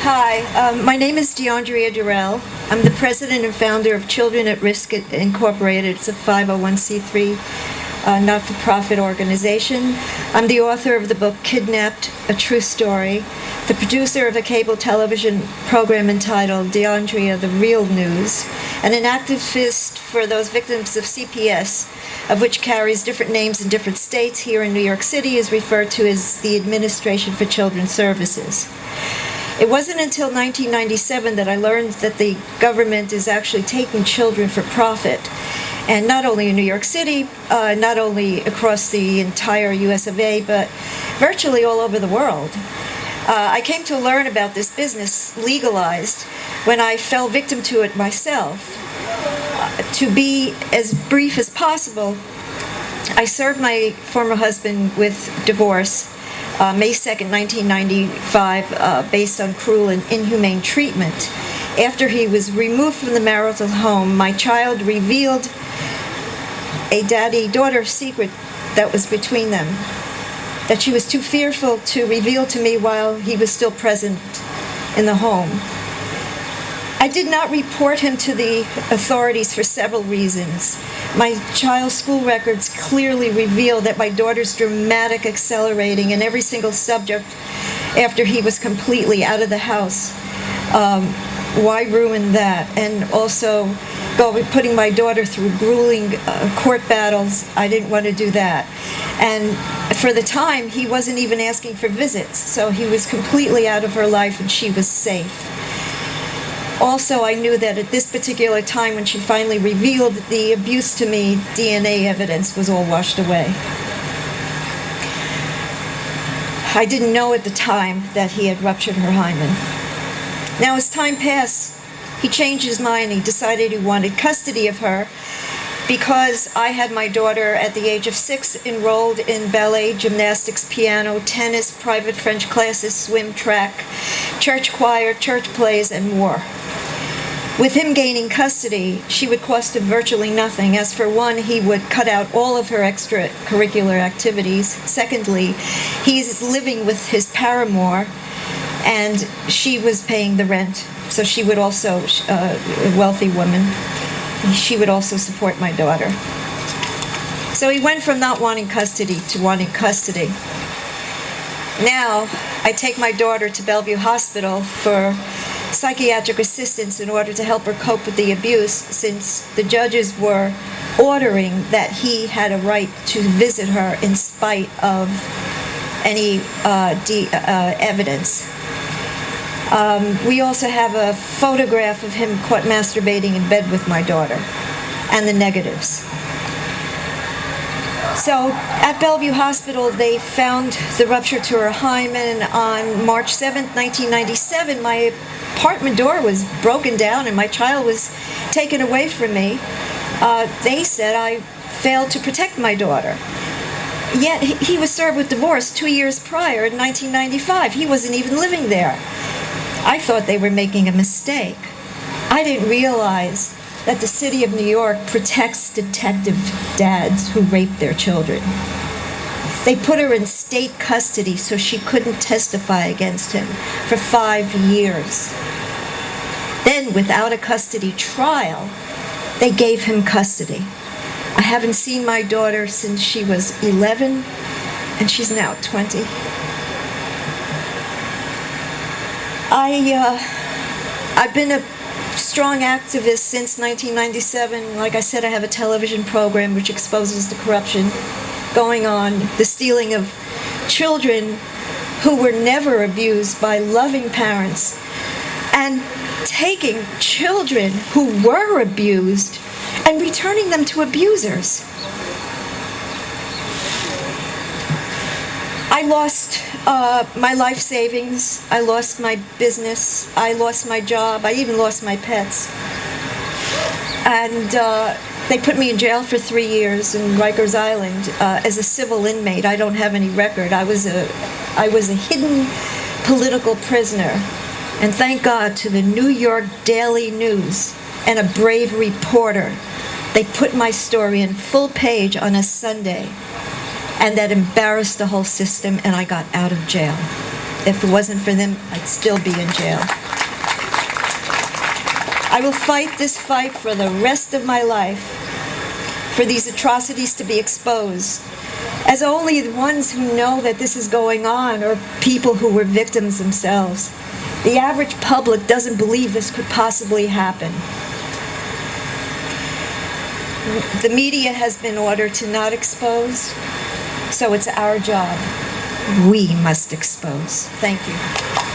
Hi, my name is Dyandria. I'm the president and founder of Children at Risk Incorporated. It's a 501c3 not-for-profit organization. I'm the author of the book Kidnapped, A True Story, the producer of a cable television program entitled Dyandria, The Real News, and an activist for those victims of CPS, of which carries different names in different states. Here in New York City is referred to as the Administration for Children's Services. It wasn't until 1997 that I learned that the government is actually taking children for profit, and not only in New York City, not only across the entire US of A, but virtually all over the world. I came to learn about this business legalized when I fell victim to it myself. To be as brief as possible, I served my former husband with divorce May 2nd, 1995, based on cruel and inhumane treatment. After he was removed from the marital home, my child revealed a daddy-daughter secret that was between them, that she was too fearful to reveal to me while he was still present in the home. I did not report him to the authorities for several reasons. My child's school records clearly reveal that my daughter's dramatic accelerating in every single subject after he was completely out of the house. Why ruin that? And also putting my daughter through grueling court battles. I didn't want to do that. And for the time, he wasn't even asking for visits, so he was completely out of her life and she was safe. Also, I knew that at this particular time when she finally revealed the abuse to me, DNA evidence was all washed away. I didn't know at the time that he had ruptured her hymen. Now, as time passed, he changed his mind. He decided he wanted custody of her because I had my daughter at the age of 6 enrolled in ballet, gymnastics, piano, tennis, private French classes, swim, track, church choir, church plays, and more. With him gaining custody, she would cost him virtually nothing. As for one, he would cut out all of her extracurricular activities. Secondly, he's living with his paramour, and she was paying the rent. So she would also, a wealthy woman, she would also support my daughter. So he went from not wanting custody to wanting custody. Now, I take my daughter to Bellevue Hospital for psychiatric assistance in order to help her cope with the abuse, since the judges were ordering that he had a right to visit her in spite of any evidence. We also have a photograph of him caught masturbating in bed with my daughter, and the negatives. So at Bellevue Hospital, they found the rupture to her hymen. On March 7th, 1997, my apartment door was broken down and my child was taken away from me. They said I failed to protect my daughter. Yet he was served with divorce 2 years prior in 1995. He wasn't even living there. I thought they were making a mistake. I didn't realize that the city of New York protects detective dads who rape their children. They put her in state custody so she couldn't testify against him for 5 years. Then, without a custody trial, they gave him custody. I haven't seen my daughter since she was 11, and she's now 20. I've been a strong activist since 1997. Like I said, I have a television program which exposes the corruption going on, the stealing of children who were never abused by loving parents, and taking children who were abused and returning them to abusers. I lost my life savings, I lost my business, I lost my job, I even lost my pets. And they put me in jail for 3 years in Rikers Island as a civil inmate. I don't have any record. I was a hidden political prisoner. And thank God to the New York Daily News and a brave reporter, they put my story in full page on a Sunday. And that embarrassed the whole system, and I got out of jail. If it wasn't for them, I'd still be in jail. I will fight this fight for the rest of my life, for these atrocities to be exposed, as only the ones who know that this is going on are people who were victims themselves. The average public doesn't believe this could possibly happen. The media has been ordered to not expose, so it's our job. We must expose. Thank you.